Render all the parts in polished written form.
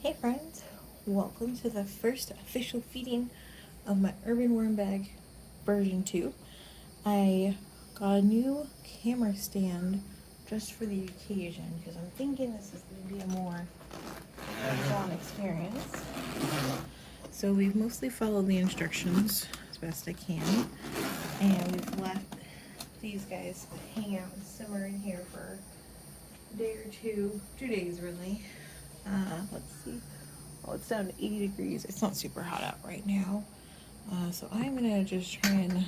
Hey friends, welcome to the first official feeding of my urban worm bag version 2. I got a new camera stand just for the occasion because I'm thinking this is going to be a more hands-on experience. So we've mostly followed the instructions as best I can, and we've let these guys hang out and simmer in here for a day or 2 days really. Let's see. Oh, it's down to 80 degrees. It's not super hot out right now. So I'm gonna just try and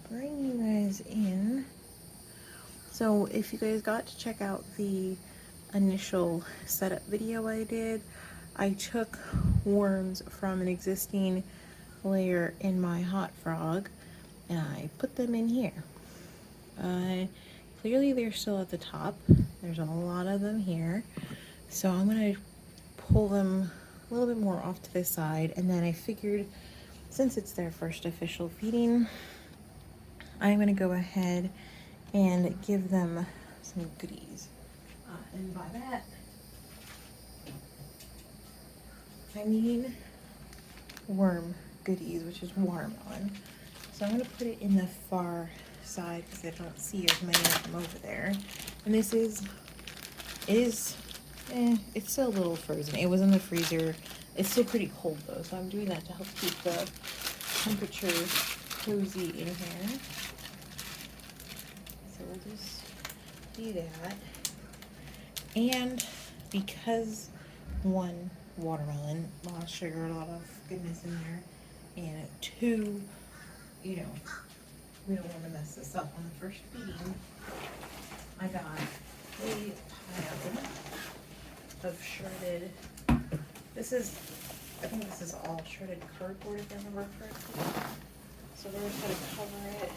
bring you guys in. So if you guys got to check out the initial setup video I did, I took worms from an existing layer in my hot frog and I put them in here. Clearly they're still at the top. There's a lot of them here. So I'm gonna pull them a little bit more off to the side, and then I figured since it's their first official feeding, I'm gonna go ahead and give them some goodies. And by that, I mean worm goodies, which is watermelon. So I'm gonna put it in the far side because I don't see as many of them over there. And this it's still a little frozen. It was in the freezer. It's still pretty cold though, so I'm doing that to help keep the temperature cozy in here. So we'll just do that. And because one, watermelon, a lot of sugar, a lot of goodness in there, and two, we don't want to mess this up on the first feeding, I got a pile of shredded, I think this is all shredded cardboard if I remember correctly. So we're just going to cover it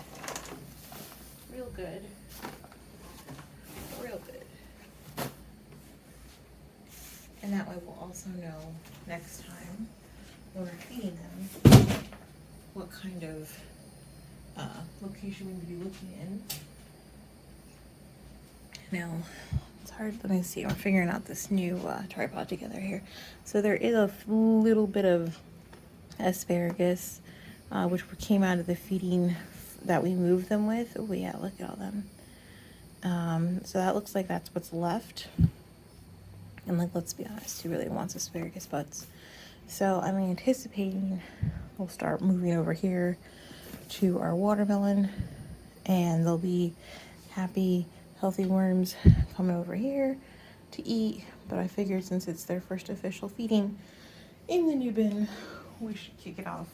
real good. And that way we'll also know next time when we're feeding them what kind of location we would be looking in. Now, it's hard, let me see, I'm figuring out this new tripod together here. So there is a little bit of asparagus, which came out of the feeding that we moved them with. Oh yeah, look at all them. So that looks like that's what's left. And like, let's be honest, who really wants asparagus butts? So I'm anticipating we'll start moving over here to our watermelon, and they'll be happy, healthy worms coming over here to eat. But I figured since it's their first official feeding in the new bin, we should kick it off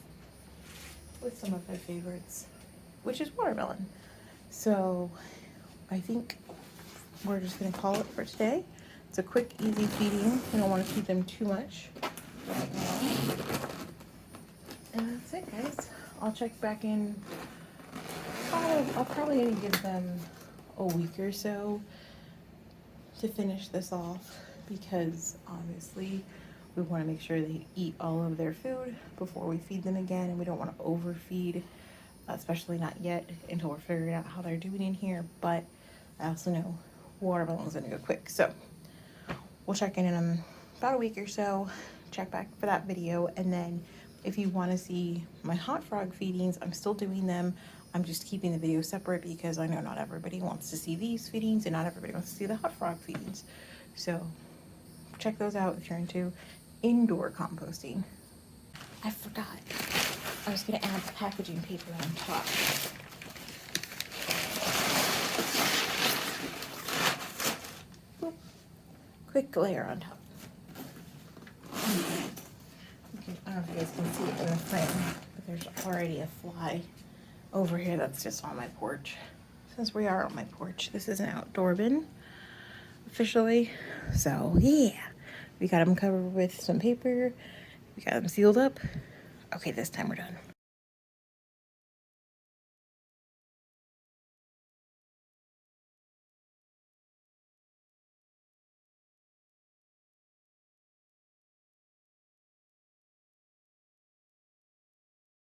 with some of their favorites, which is watermelon. So I think we're just gonna call it for today. It's a quick, easy feeding. We don't want to feed them too much right now. And that's it, guys. I'll check back in. I'll probably only give them a week or so to finish this off, because obviously we want to make sure they eat all of their food before we feed them again, and we don't want to overfeed, especially not yet until we're figuring out how they're doing in here. But I also know watermelon's gonna go quick, so we'll check in about a week or so, check back for that video. And then if you want to see my hot frog feedings, I'm still doing them. I'm just keeping the video separate because I know not everybody wants to see these feedings and not everybody wants to see the hot frog feedings. So check those out if you're into indoor composting. I forgot. I was going to add the packaging paper on top. Boop. Quick layer on top. Okay, I don't know if you guys can see it in the frame, but there's already a fly over here that's just on my porch. Since we are on my porch, this is an outdoor bin officially. So yeah, we got them covered with some paper. We got them sealed up. Okay, this time we're done.